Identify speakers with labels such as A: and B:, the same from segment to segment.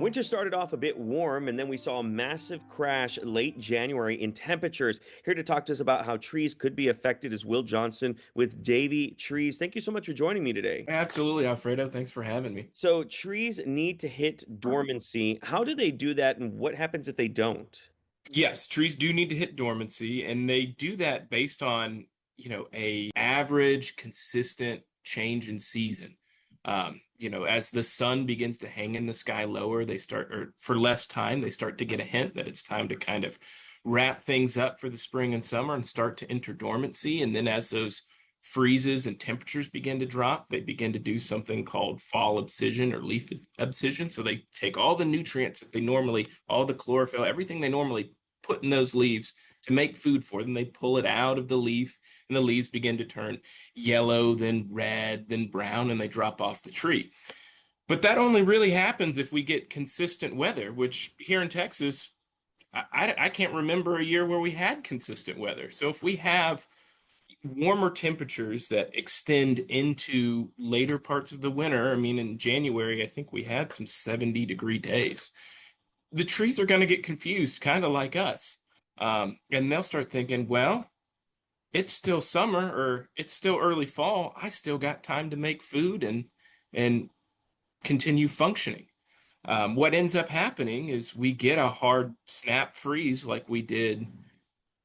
A: Winter started off a bit warm, and then we saw a massive crash late January in temperatures. Here to talk to us about how trees could be affected is Will Johnston with Davey Trees. Thank you so much for joining me today.
B: Absolutely, Alfredo. Thanks for having me.
A: So, trees need to hit dormancy. How do they do that, and what happens if they don't?
B: Yes, trees do need to hit dormancy, and they do that based on, a average, consistent change in season. As the sun begins to hang in the sky lower, they start, or for less time, they start to get a hint that it's time to kind of wrap things up for the spring and summer and start to enter dormancy. And then as those freezes and temperatures begin to drop, they begin to do something called fall abscission or leaf abscission. So they take all the nutrients that they normally, all the chlorophyll, everything they normally put in those leaves to make food for them, they pull it out of the leaf, and the leaves begin to turn yellow, then red, then brown, and they drop off the tree. But that only really happens if we get consistent weather, which here in Texas, I can't remember a year where we had consistent weather. So if we have warmer temperatures that extend into later parts of the winter, I mean, in January, I think we had some 70-degree days. The trees are going to get confused, kind of like us. And they'll start thinking, well, it's still summer or it's still early fall. I still got time to make food and continue functioning. What ends up happening is we get a hard snap freeze like we did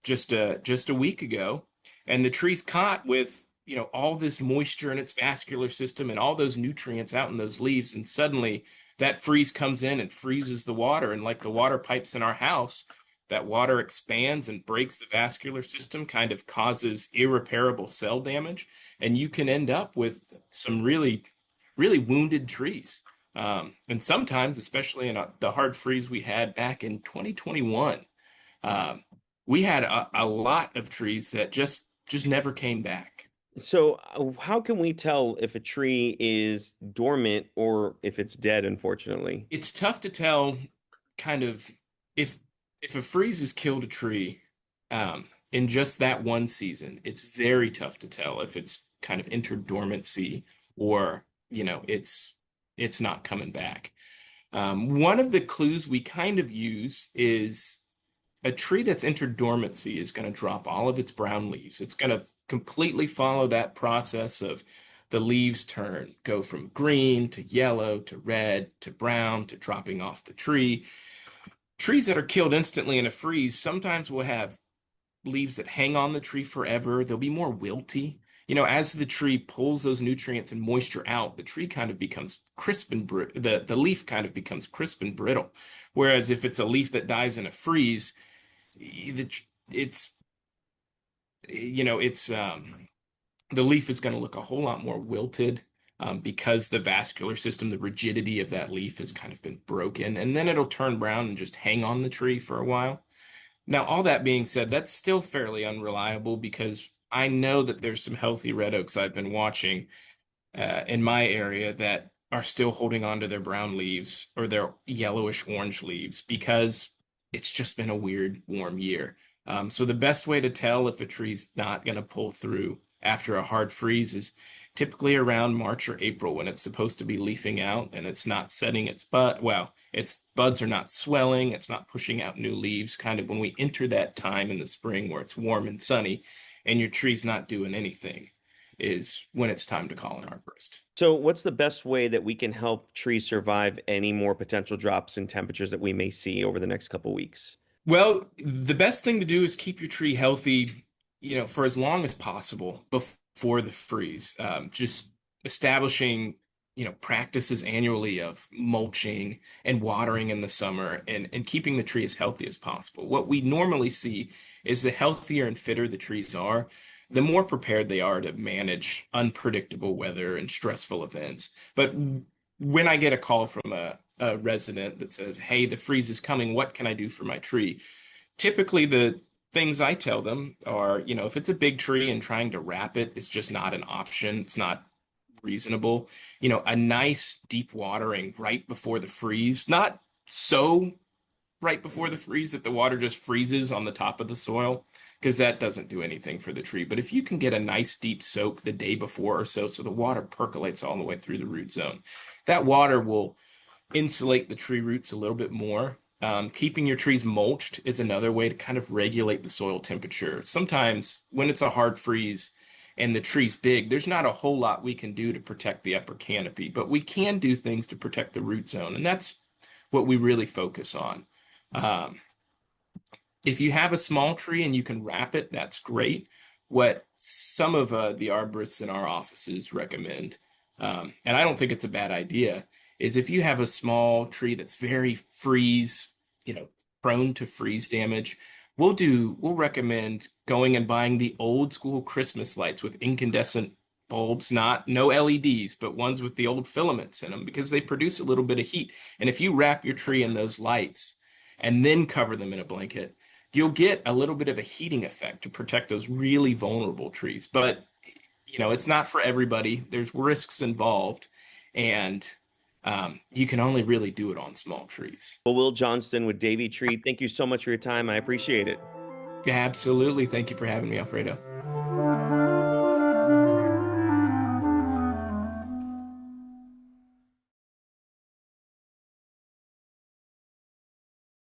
B: just a week ago, and the tree's caught with all this moisture in its vascular system and all those nutrients out in those leaves, and suddenly that freeze comes in and freezes the water, and like the water pipes in our house, that water expands and breaks the vascular system, kind of causes irreparable cell damage, and you can end up with some really really wounded trees. And sometimes, especially in the hard freeze we had back in 2021, um, we had a lot of trees that just never came back.
A: So, how can we tell if a tree is dormant or if it's dead, unfortunately?
B: It's tough to tell, kind of, if if a freeze has killed a tree in just that one season. It's very tough to tell if it's kind of entered dormancy or it's not coming back. One of the clues we kind of use is a tree that's entered dormancy is going to drop all of its brown leaves. It's going to completely follow that process of the leaves go from green to yellow to red to brown to dropping off the tree. Trees that are killed instantly in a freeze sometimes will have leaves that hang on the tree forever. They'll be more wilty. As the tree pulls those nutrients and moisture out, the tree kind of becomes crisp and the leaf kind of becomes crisp and brittle. Whereas if it's a leaf that dies in a freeze, it's the leaf is going to look a whole lot more wilted, because the vascular system, the rigidity of that leaf has kind of been broken, and then it'll turn brown and just hang on the tree for a while. Now, all that being said, that's still fairly unreliable because I know that there's some healthy red oaks I've been watching in my area that are still holding on to their brown leaves or their yellowish orange leaves because it's just been a weird warm year. So the best way to tell if a tree's not going to pull through after a hard freeze is typically around March or April when it's supposed to be leafing out and it's not setting its bud. Well, its buds are not swelling, it's not pushing out new leaves. Kind of when we enter that time in the spring where it's warm and sunny and your tree's not doing anything is when it's time to call an arborist.
A: So, what's the best way that we can help trees survive any more potential drops in temperatures that we may see over the next couple weeks?
B: Well, the best thing to do is keep your tree healthy, for as long as possible before the freeze. Just establishing, practices annually of mulching and watering in the summer and keeping the tree as healthy as possible. What we normally see is the healthier and fitter the trees are, the more prepared they are to manage unpredictable weather and stressful events. But when I get a call from a resident that says, "Hey, the freeze is coming, what can I do for my tree?" Typically, the things I tell them are, if it's a big tree and trying to wrap it is just not an option, it's not reasonable. A nice deep watering right before the freeze, not so right before the freeze that the water just freezes on the top of the soil, because that doesn't do anything for the tree. But if you can get a nice deep soak the day before or so, so the water percolates all the way through the root zone, that water will insulate the tree roots a little bit more. Keeping your trees mulched is another way to kind of regulate the soil temperature. Sometimes when it's a hard freeze and the tree's big, there's not a whole lot we can do to protect the upper canopy, but we can do things to protect the root zone, and that's what we really focus on. Um, if you have a small tree and you can wrap it, that's great. What some of the arborists in our offices recommend, and I don't think it's a bad idea, is if you have a small tree that's very freeze, you know, prone to freeze damage, we'll recommend going and buying the old school Christmas lights with incandescent bulbs, not no LEDs, but ones with the old filaments in them because they produce a little bit of heat. And if you wrap your tree in those lights and then cover them in a blanket, you'll get a little bit of a heating effect to protect those really vulnerable trees. But, it's not for everybody. There's risks involved, and you can only really do it on small trees.
A: Well, Will Johnston with Davey Tree, thank you so much for your time. I appreciate it.
B: Yeah, absolutely. Thank you for having me, Alfredo.